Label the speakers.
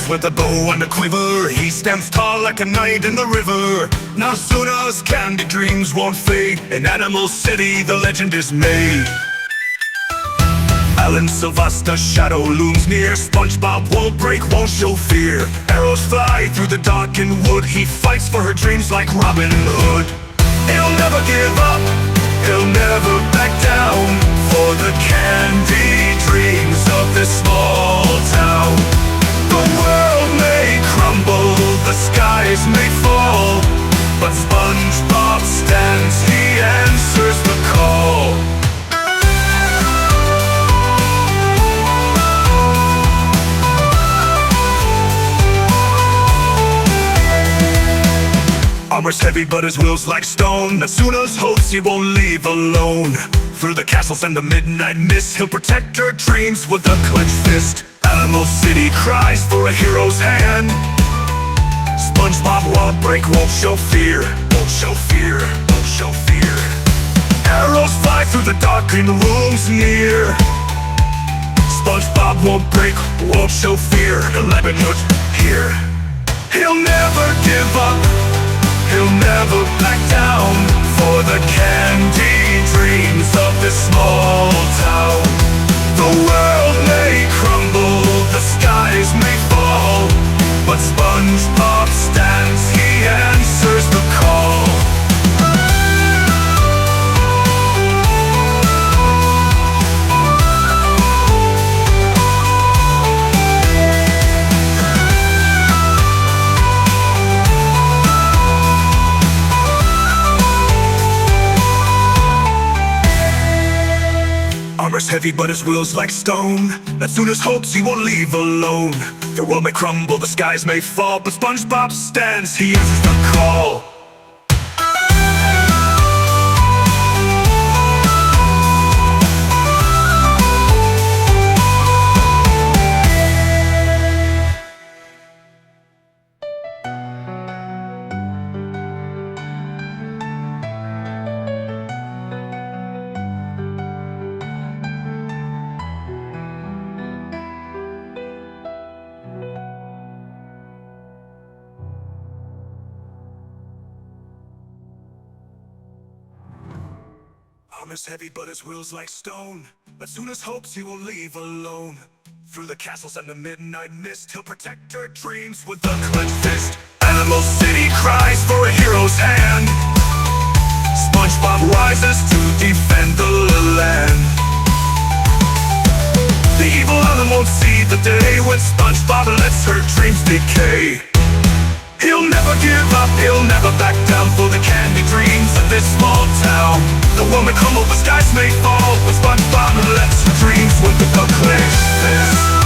Speaker 1: with a bow and a quiver. He stands tall like a knight in the river. Now soon as candy dreams won't fade, in Animal City the legend is made. Alan Sylvester's shadow looms near. Spongebob won't break, won't show fear. Arrows fly through the darkened wood. He fights for her dreams like Robin Hood. He'll never give up, he'll never back down, for the candy dreams of this small town. The world may crumble, the skies may fall, but Spongebob stands, he answers the call. Armor's heavy but his will's like stone. As soon as hopes he won't leave alone. Through the castles and the midnight mist, he'll protect her dreams with a clenched fist. Animal City cries for a hero's hand. Spongebob won't break, won't show fear. Won't show fear, won't show fear. Arrows fly through the darkened rooms near. Spongebob won't break, won't show fear. 11 Hood here. He'll never give up, he'll never back down, for the candy dreams of this small town. The world may crumble, the skies may fall, but Spongebob stands, he answers the call. Armor's heavy but his will's like stone. As soon as hopes he won't leave alone. The world may crumble, the skies may fall, but Spongebob stands, he answers the call. Armor's heavy but his will's like stone. As soon as hopes he will leave alone. Through the castles and the midnight mist, he'll protect her dreams with a clenched fist. Animal City cries for a hero's hand. Spongebob rises to defend the land. The evil Alan won't see the day when Spongebob lets her dreams decay. He'll never give up, he'll never back down, for the candy dreams of this small town. The world may crumble, the skies may fall, but Spongebob lets her dreams with the clenched fist.